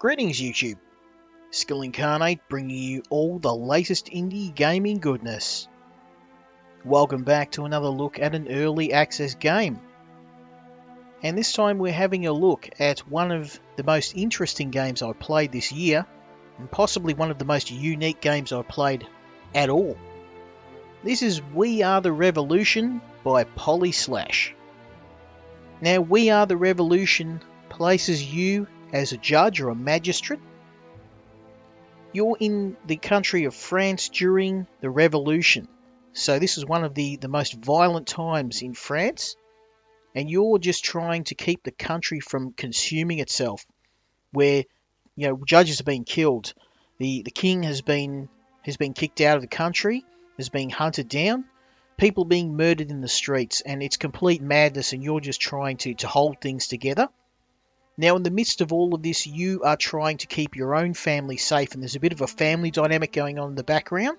Greetings YouTube, Skill Incarnate bringing you all the latest indie gaming goodness. Welcome back to another look at an early access game. And this time we're having a look at one of the most interesting games I played this year, and possibly one of the most unique games I played at all. This is We.The Revolution by Polyslash. Now We.The Revolution places you as a judge or a magistrate. You're in the country of France during the Revolution. So this is one of the most violent times in France. And you're just trying to keep the country from consuming itself. Where, judges are being killed. The king has been kicked out of the country, is being hunted down. People being murdered in the streets. And it's complete madness, and you're just trying to hold things together. Now, in the midst of all of this, you are trying to keep your own family safe, and there's a bit of a family dynamic going on in the background.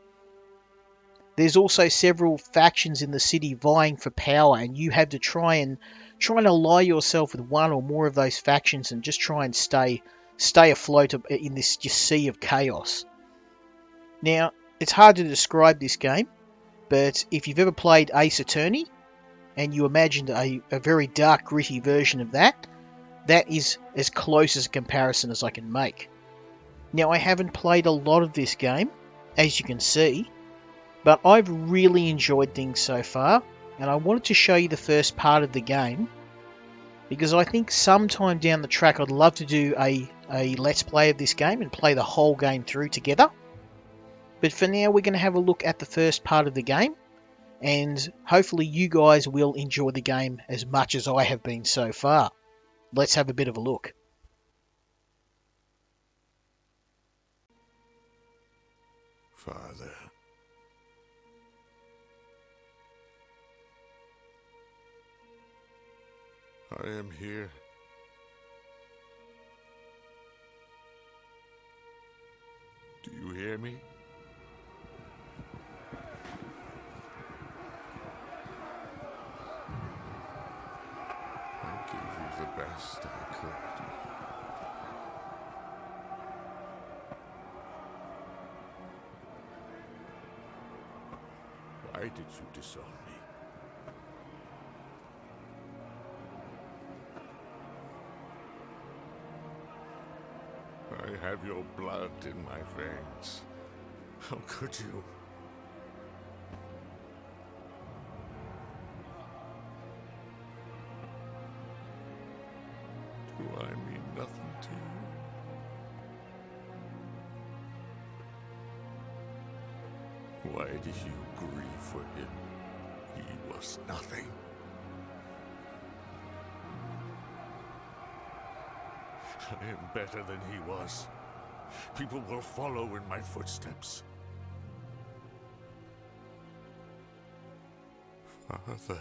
There's also several factions in the city vying for power, and you have to try and ally yourself with one or more of those factions and just try and stay afloat in this just sea of chaos. Now, it's hard to describe this game, but if you've ever played Ace Attorney, and you imagined a very dark, gritty version of that, that is as close as a comparison as I can make. Now, I haven't played a lot of this game, as you can see, but I've really enjoyed things so far, and I wanted to show you the first part of the game, because I think sometime down the track I'd love to do a let's play of this game and play the whole game through together. But for now, we're going to have a look at the first part of the game, and hopefully you guys will enjoy the game as much as I have been so far. Let's have a bit of a look. Father, I am here. Do you hear me? I gave you the best I could. Why did you disown me? I have your blood in my veins. How could you? Do I mean nothing to you? Why did you grieve for him? He was nothing. I am better than he was. People will follow in my footsteps. Father.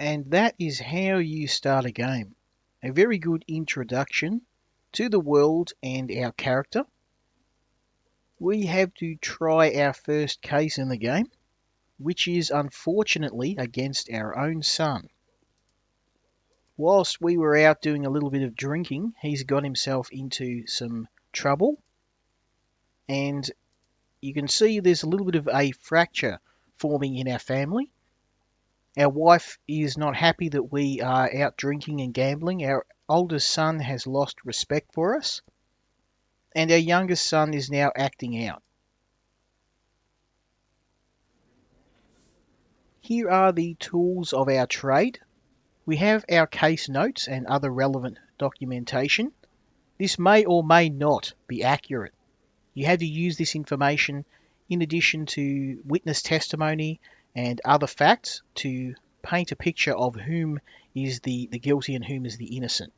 And that is how you start a game. A very good introduction to the world and our character. We have to try our first case in the game, which is unfortunately against our own son. Whilst we were out doing a little bit of drinking, he's got himself into some trouble. And you can see there's a little bit of a fracture forming in our family. Our wife is not happy that we are out drinking and gambling. Our oldest son has lost respect for us. And our youngest son is now acting out. Here are the tools of our trade. We have our case notes and other relevant documentation. This may or may not be accurate. You have to use this information in addition to witness testimony and other facts to paint a picture of whom is the guilty and whom is the innocent.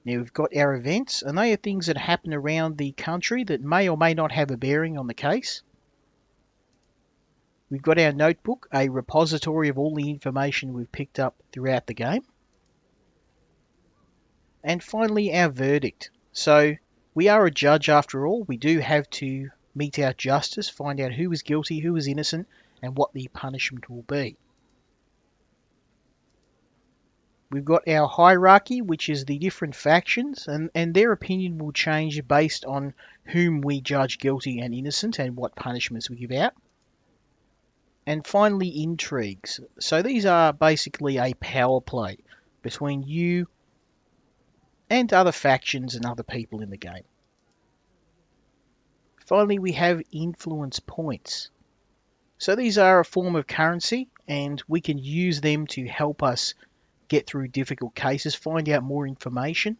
Now we've got our events, and they are things that happen around the country that may or may not have a bearing on the case. We've got our notebook, a repository of all the information we've picked up throughout the game. And finally, our verdict. So we are a judge after all. We do have to mete out justice, find out who is guilty, who is innocent, and what the punishment will be. We've got our hierarchy, which is the different factions, and their opinion will change based on whom we judge guilty and innocent and what punishments we give out. And finally, intrigues. So these are basically a power play between you and other factions and other people in the game. Finally, we have influence points. So these are a form of currency, and we can use them to help us get through difficult cases, find out more information,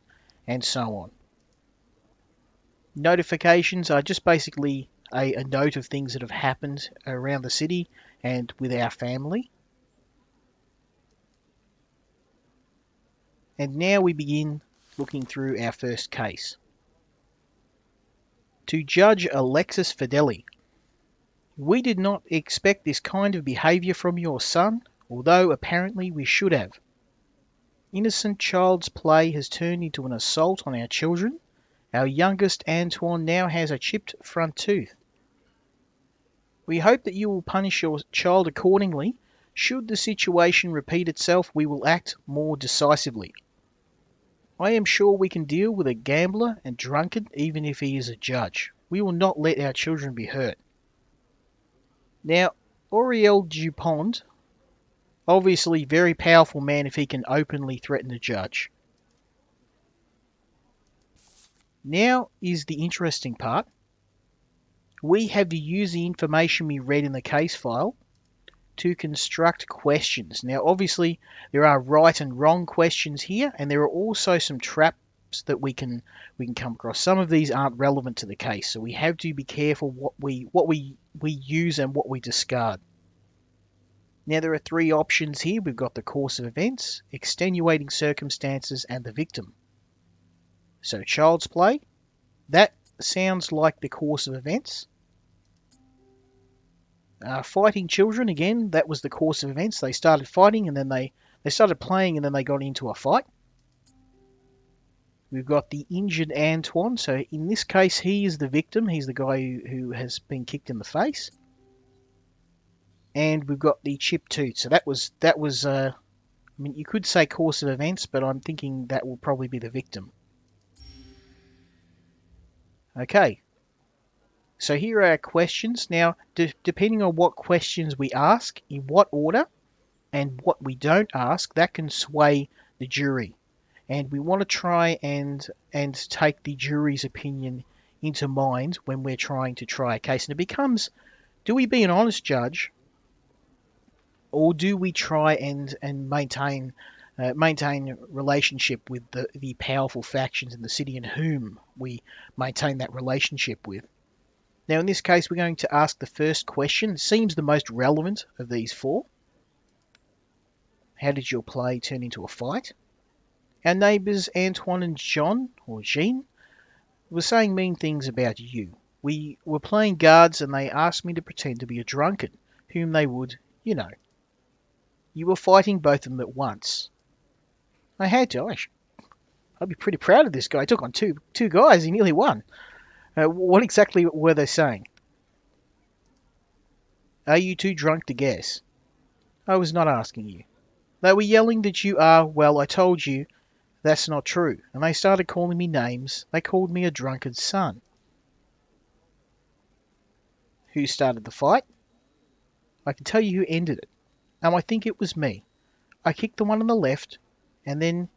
and so on. Notifications are just basically a note of things that have happened around the city and with our family. And now we begin looking through our first case. To Judge Alexis Fideli. We did not expect this kind of behaviour from your son, although apparently we should have. Innocent child's play has turned into an assault on our children. Our youngest, Antoine, now has a chipped front tooth. We hope that you will punish your child accordingly. Should the situation repeat itself, we will act more decisively. I am sure we can deal with a gambler and drunkard even if he is a judge. We will not let our children be hurt. Now, Auriel Dupont, obviously very powerful man if he can openly threaten a judge. Now is the interesting part. We have to use the information we read in the case file to construct questions. Now, obviously, there are right and wrong questions here, and there are also some traps that we can come across. Some of these aren't relevant to the case, so we have to be careful what we use and what we discard. Now, there are three options here. We've got the course of events, extenuating circumstances, and the victim. So, child's play, that sounds like the course of events. Fighting children, again, that was the course of events. They started fighting and then they started playing and then they got into a fight. We've got the injured Antoine. So in this case, he is the victim. He's the guy who has been kicked in the face. And we've got the chipped tooth. So that was I mean, you could say course of events, but I'm thinking that will probably be the victim. Okay. So here are our questions. Now, depending on what questions we ask, in what order, and what we don't ask, that can sway the jury. And we want to try and take the jury's opinion into mind when we're trying to try a case. And it becomes, do we be an honest judge, or do we try and maintain relationship with the powerful factions in the city and whom we maintain that relationship with? Now, in this case, we're going to ask the first question. It seems the most relevant of these four. How did your play turn into a fight? Our neighbours, Antoine and Jean, were saying mean things about you. We were playing guards and they asked me to pretend to be a drunkard, whom they would, you know. You were fighting both of them at once. I had to. I'd be pretty proud of this guy. He took on two guys. He nearly won. What exactly were they saying? Are you too drunk to guess? I was not asking you. They were yelling that you are, well, I told you, that's not true. And they started calling me names. They called me a drunkard's son. Who started the fight? I can tell you who ended it. And I think it was me. I kicked the one on the left and then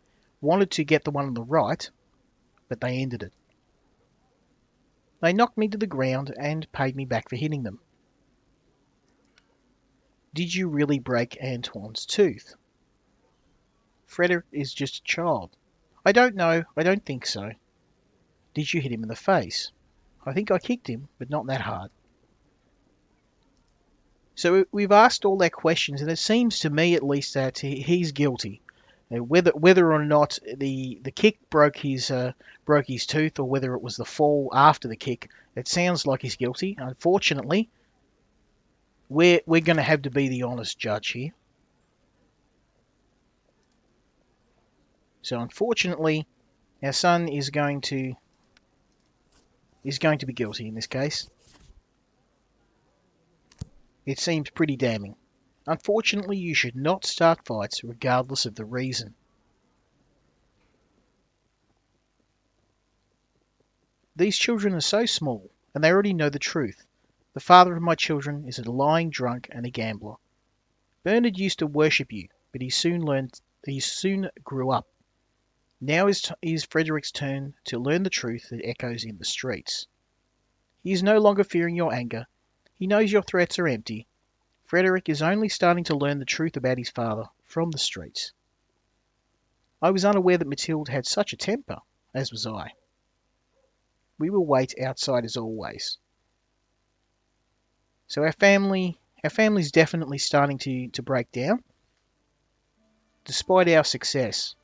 wanted to get the one on the right, but they ended it. They knocked me to the ground and paid me back for hitting them. Did you really break Antoine's tooth? Frederick is just a child. I don't know. I don't think so. Did you hit him in the face? I think I kicked him, but not that hard. So we've asked all their questions, and it seems to me, at least, that he's guilty. Whether or not the kick broke his tooth, or whether it was the fall after the kick, it sounds like he's guilty. Unfortunately, we're going to have to be the honest judge here. So unfortunately, our son is going to be guilty in this case. It seems pretty damning. Unfortunately, you should not start fights regardless of the reason. These children are so small, and they already know the truth. The father of my children is a lying drunk and a gambler. Bernard used to worship you, but he soon grew up. Now is Frederick's turn to learn the truth that echoes in the streets. He is no longer fearing your anger. He knows your threats are empty. Frederick is only starting to learn the truth about his father from the streets. I was unaware that Mathilde had such a temper, as was I. We will wait outside as always. So our family's definitely starting to break down, despite our success.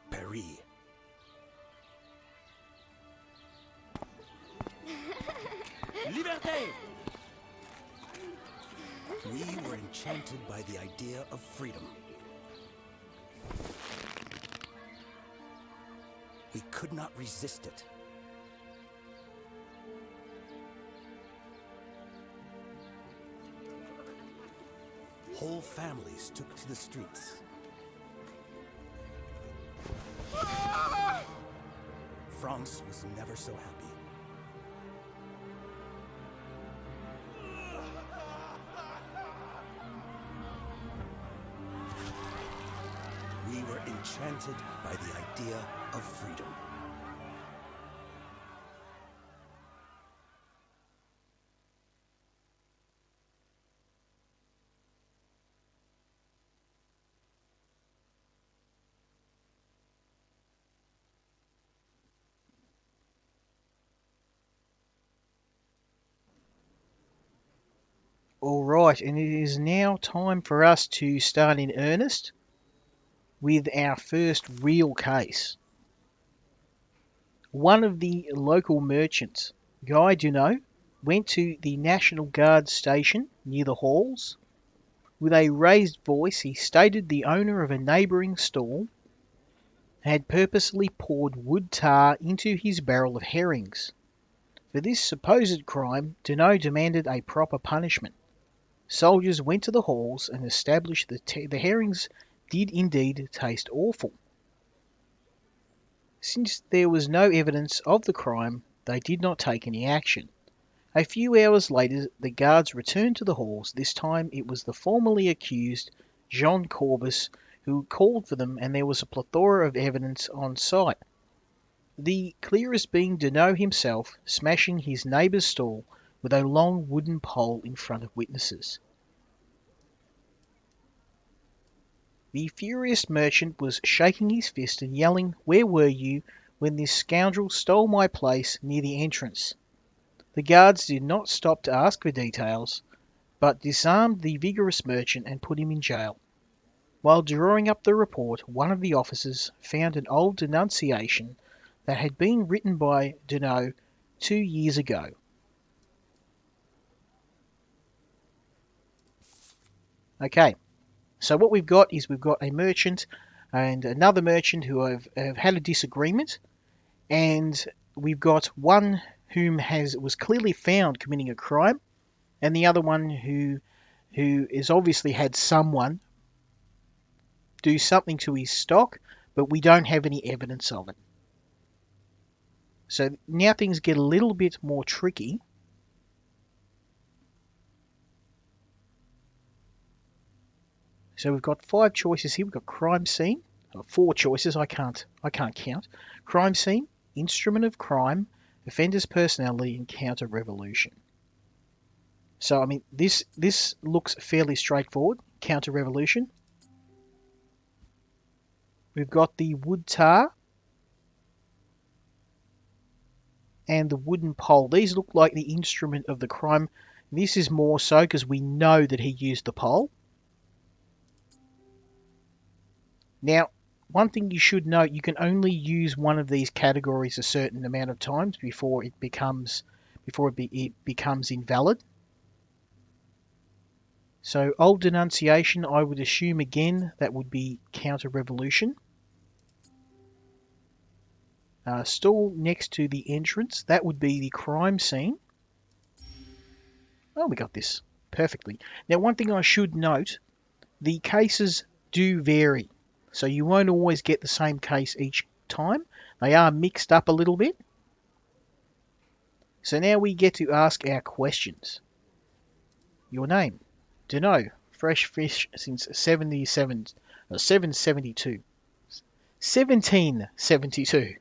Paris. Liberté! We were enchanted by the idea of freedom. We could not resist it. Whole families took to the streets. France was never so happy. We were enchanted by the idea of freedom. Alright, and it is now time for us to start in earnest with our first real case. One of the local merchants, Guy Duneau, went to the National Guard station near the halls. With a raised voice, he stated the owner of a neighbouring stall had purposely poured wood tar into his barrel of herrings. For this supposed crime, Duneau demanded a proper punishment. Soldiers went to the halls and established that the herrings did indeed taste awful. Since there was no evidence of the crime, they did not take any action. A few hours later, the guards returned to the halls. This time it was the formerly accused, Jean Corbus, who called for them, and there was a plethora of evidence on site. The clearest being Duneau himself smashing his neighbour's stall with a long wooden pole in front of witnesses. The furious merchant was shaking his fist and yelling, "Where were you when this scoundrel stole my place near the entrance?" The guards did not stop to ask for details, but disarmed the vigorous merchant and put him in jail. While drawing up the report, one of the officers found an old denunciation that had been written by Duneau 2 years ago. Okay, so what we've got is we've got a merchant and another merchant who have had a disagreement, and we've got one whom was clearly found committing a crime, and the other one who has obviously had someone do something to his stock, but we don't have any evidence of it. So now things get a little bit more tricky. So we've got 5 choices here. We've got crime scene, 4 choices. I can't count. Crime scene, instrument of crime, offender's personality, and counter revolution. So, I mean, this looks fairly straightforward. Counter-revolution. We've got the wood tar and the wooden pole. These look like the instrument of the crime. This is more so because we know that he used the pole. Now, one thing you should note, you can only use one of these categories a certain amount of times before it becomes invalid. So old denunciation, I would assume again that would be counter-revolution. Stall next to the entrance, that would be the crime scene. Oh, we got this perfectly. Now, one thing I should note, the cases do vary. So you won't always get the same case each time. They are mixed up a little bit. So now we get to ask our questions. Your name? Dunno. Fresh fish since 772. 1772.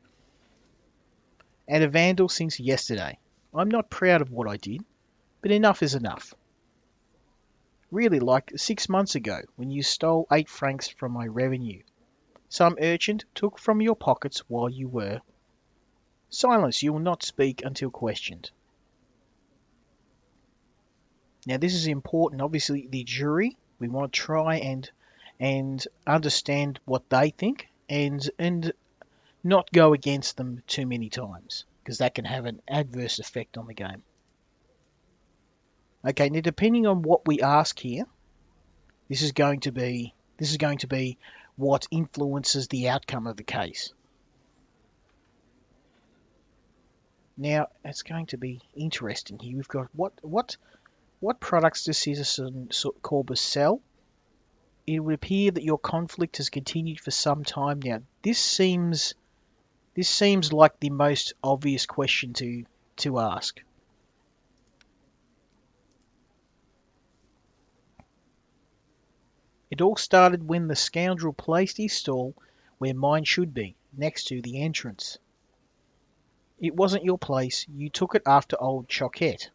And a vandal since yesterday. I'm not proud of what I did, but enough is enough. Really, like 6 months ago, when you stole 8 francs from my revenue. Some urchin took from your pockets while you were. Silence, you will not speak until questioned. Now this is important. Obviously, the jury, we want to try and understand what they think and not go against them too many times, because that can have an adverse effect on the game. Okay, now depending on what we ask here, this is going to be what influences the outcome of the case. Now it's going to be interesting here. We've got what products does Citizen Corbus sell? It would appear that your conflict has continued for some time now. This seems like the most obvious question to ask. It all started when the scoundrel placed his stall where mine should be, next to the entrance. It wasn't your place. You took it after old Choquette.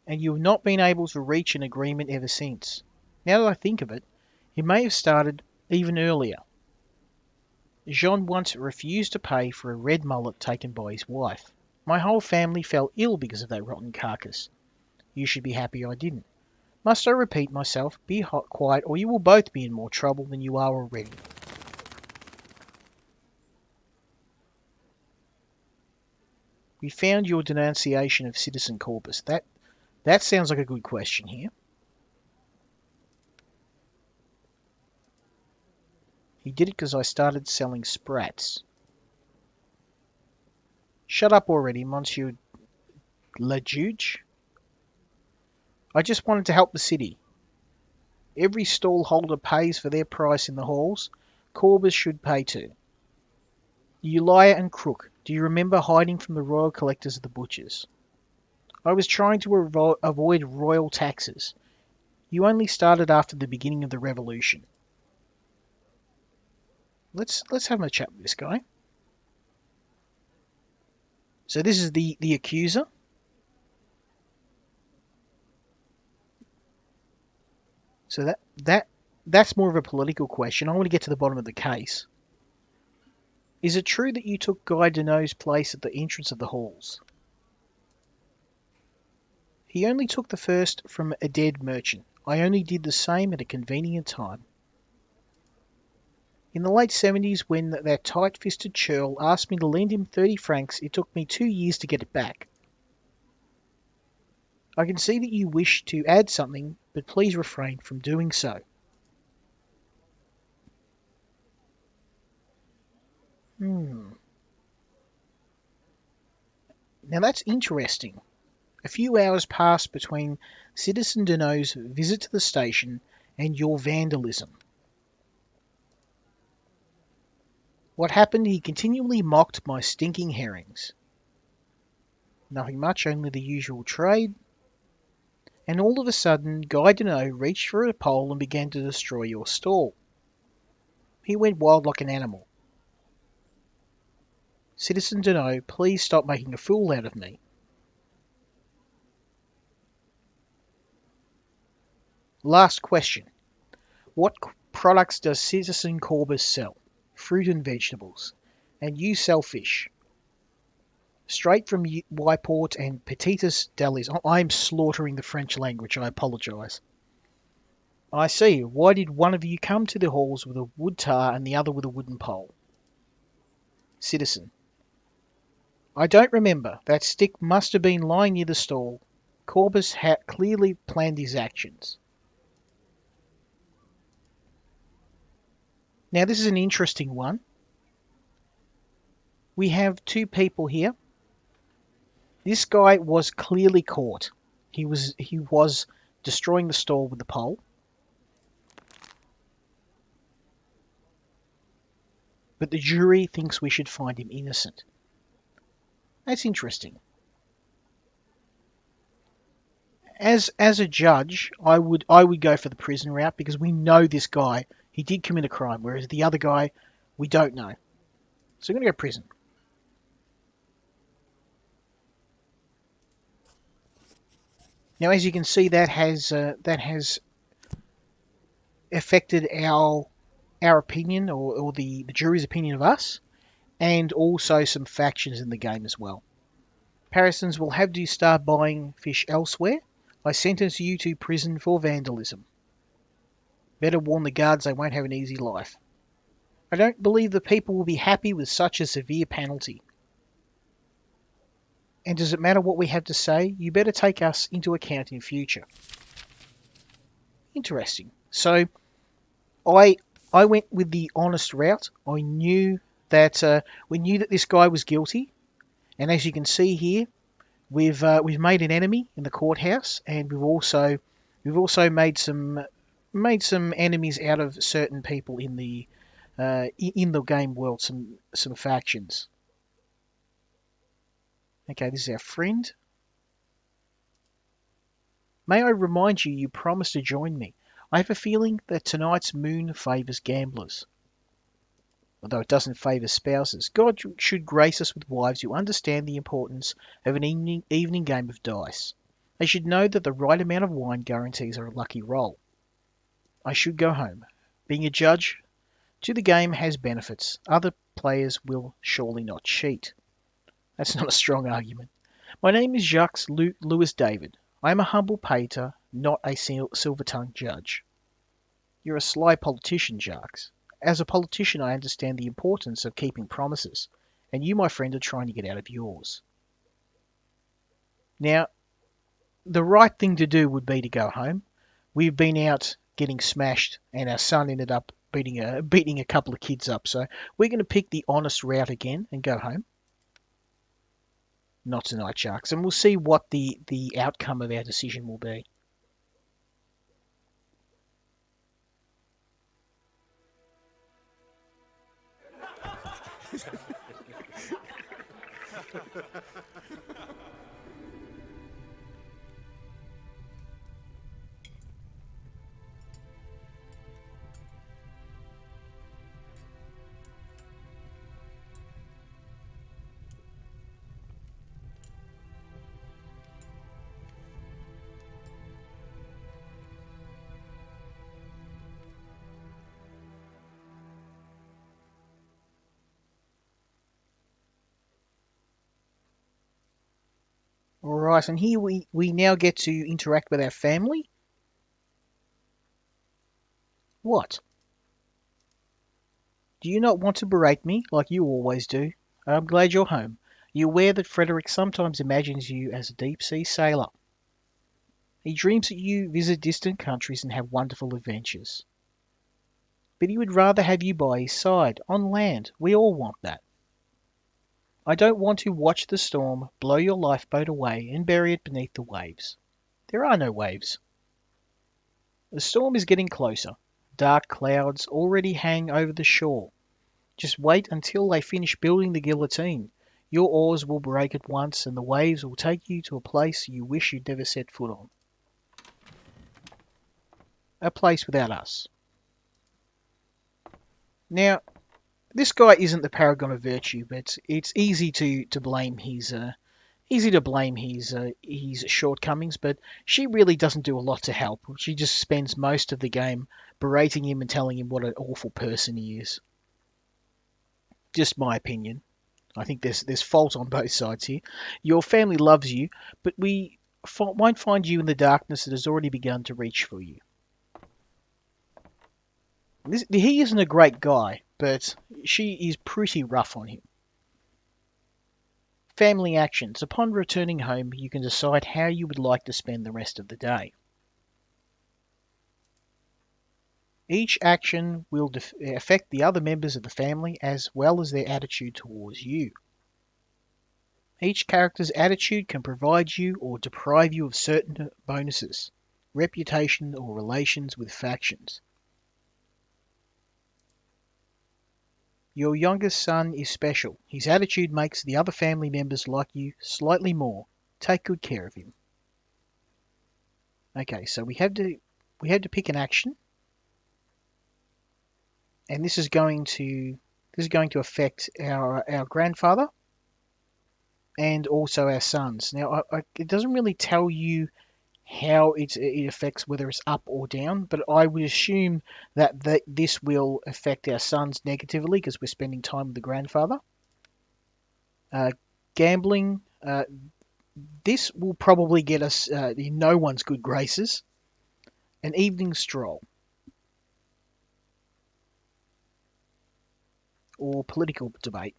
And you have not been able to reach an agreement ever since. Now that I think of it, it may have started even earlier. Jean once refused to pay for a red mullet taken by his wife. My whole family fell ill because of that rotten carcass. You should be happy I didn't. Must I repeat myself? Be quiet, or you will both be in more trouble than you are already. We found your denunciation of Citizen Corbus. That sounds like a good question here. He did it because I started selling sprats. Shut up already, Monsieur Le Juge. I just wanted to help the city. Every stall holder pays for their price in the halls. Corbus should pay too. You liar and crook. Do you remember hiding from the royal collectors of the butchers? I was trying to avoid royal taxes. You only started after the beginning of the revolution. Let's have a chat with this guy. So this is the accuser. So that's more of a political question. I want to get to the bottom of the case. Is it true that you took Guy Deneau's place at the entrance of the halls? He only took the first from a dead merchant. I only did the same at a convenient time. In the late 70s, when that tight-fisted churl asked me to lend him 30 francs, it took me 2 years to get it back. I can see that you wish to add something, but please refrain from doing so. Now that's interesting. A few hours passed between Citizen Deneau's visit to the station and your vandalism. What happened? He continually mocked my stinking herrings. Nothing much, only the usual trade. And all of a sudden, Guy Deneau reached for a pole and began to destroy your stall. He went wild like an animal. Citizen Deneau, please stop making a fool out of me. Last question. What products does Citizen Corbus sell? Fruit and vegetables. And you sell fish. Straight from Wyport and Petitus Delis. I'm slaughtering the French language, I apologise. I see. Why did one of you come to the halls with a wood tar and the other with a wooden pole? Citizen. I don't remember. That stick must have been lying near the stall. Corbus had clearly planned his actions. Now this is an interesting one. We have two people here. This guy was clearly caught. He was destroying the stall with the pole. But the jury thinks we should find him innocent. That's interesting. As a judge, I would go for the prison route because we know this guy, he did commit a crime, whereas the other guy, we don't know. So we're going to go prison. Now, as you can see, that has affected our opinion or the jury's opinion of us, and also some factions in the game as well. Parisons will have to start buying fish elsewhere. I sentence you to prison for vandalism. Better warn the guards they won't have an easy life. I don't believe the people will be happy with such a severe penalty. And does it matter what we have to say? You better take us into account in future. Interesting. So, I went with the honest route. I knew that we knew that this guy was guilty, and as you can see here, we've made an enemy in the courthouse, and we've also made some enemies out of certain people in the game world, some factions. Okay, this is our friend. May I remind you, you promised to join me. I have a feeling that tonight's moon favours gamblers. Although it doesn't favour spouses, God should grace us with wives who understand the importance of an evening game of dice. They should know that the right amount of wine guarantees a lucky roll. I should go home. Being a judge to the game has benefits. Other players will surely not cheat. That's not a strong argument. My name is Jacques Louis David. I am a humble pater, not a silver-tongued judge. You're a sly politician, Jacques. As a politician, I understand the importance of keeping promises, and you, my friend, are trying to get out of yours. Now, the right thing to do would be to go home. We've been out getting smashed, and our son ended up beating a couple of kids up, so we're going to pick the honest route again and go home. Not tonight, Sharks, and we'll see what the outcome of our decision will be. Alright, and here we now get to interact with our family. What? Do you not want to berate me, like you always do? I'm glad you're home. You're aware that Frederick sometimes imagines you as a deep-sea sailor. He dreams that you visit distant countries and have wonderful adventures. But he would rather have you by his side, on land. We all want that. I don't want to watch the storm blow your lifeboat away and bury it beneath the waves. There are no waves. The storm is getting closer. Dark clouds already hang over the shore. Just wait until they finish building the guillotine. Your oars will break at once and the waves will take you to a place you wish you'd never set foot on. A place without us. Now, this guy isn't the paragon of virtue, but it's easy to blame his easy to blame his shortcomings, but she really doesn't do a lot to help. She just spends most of the game berating him and telling him what an awful person he is. Just my opinion. I think there's fault on both sides here. Your family loves you, but we won't find you in the darkness that has already begun to reach for you. He isn't a great guy, but she is pretty rough on him. Family actions. Upon returning home, you can decide how you would like to spend the rest of the day. Each action will affect the other members of the family as well as their attitude towards you. Each character's attitude can provide you or deprive you of certain bonuses, reputation, or relations with factions. Your youngest son is special. His attitude makes the other family members like you slightly more. Take good care of him. Okay, so we have to pick an action, and this is going to affect our grandfather and also our sons. Now, it doesn't really tell you how it affects, whether it's up or down, but I would assume that this will affect our sons negatively because we're spending time with the grandfather. Gambling, this will probably get us in no one's good graces. An evening stroll. Or political debate.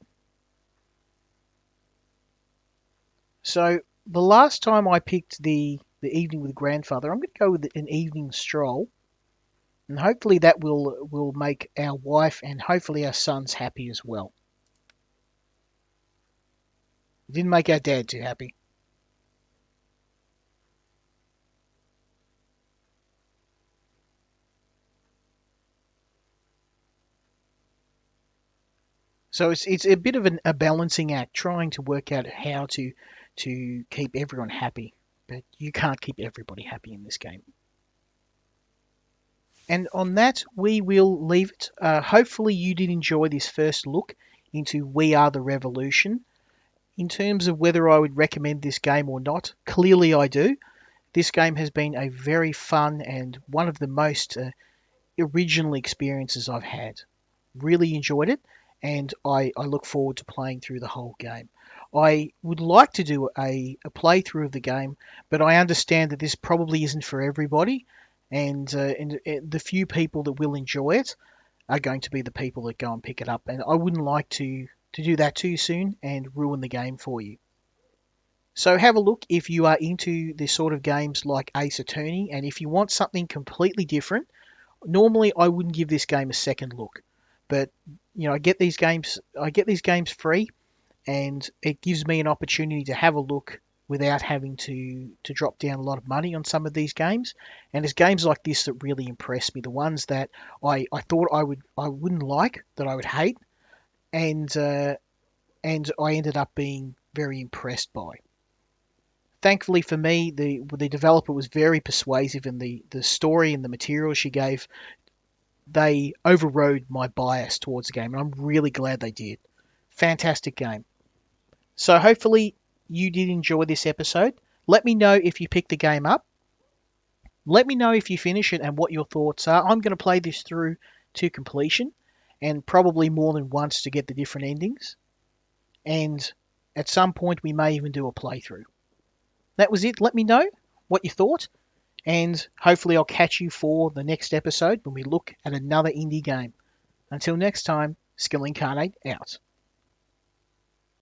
So the last time I picked the evening with grandfather, I'm going to go with an evening stroll, and hopefully that will make our wife and hopefully our sons happy as well. It didn't make our dad too happy. So it's a bit of a balancing act, trying to work out how to keep everyone happy. But you can't keep everybody happy in this game. And on that, we will leave it. Hopefully you did enjoy this first look into We Are the Revolution. In terms of whether I would recommend this game or not, clearly I do. This game has been a very fun and one of the most original experiences I've had. Really enjoyed it, and I look forward to playing through the whole game. I would like to do a playthrough of the game, but I understand that this probably isn't for everybody, and the few people that will enjoy it are going to be the people that go and pick it up, and I wouldn't like to do that too soon and ruin the game for you. So have a look if you are into this sort of games like Ace Attorney, and if you want something completely different. Normally I wouldn't give this game a second look, but I get these games free, and it gives me an opportunity to have a look without having to drop down a lot of money on some of these games. And it's games like this that really impress me, the ones that I thought I wouldn't like, that I would hate, and I ended up being very impressed by. Thankfully for me, the developer was very persuasive, and the story and the material she gave, they overrode my bias towards the game, and I'm really glad they did. Fantastic game. So hopefully you did enjoy this episode. Let me know if you pick the game up. Let me know if you finish it and what your thoughts are. I'm going to play this through to completion, and probably more than once to get the different endings. And at some point we may even do a playthrough. That was it. Let me know what you thought, and hopefully I'll catch you for the next episode when we look at another indie game. Until next time, Skill Incarnate out.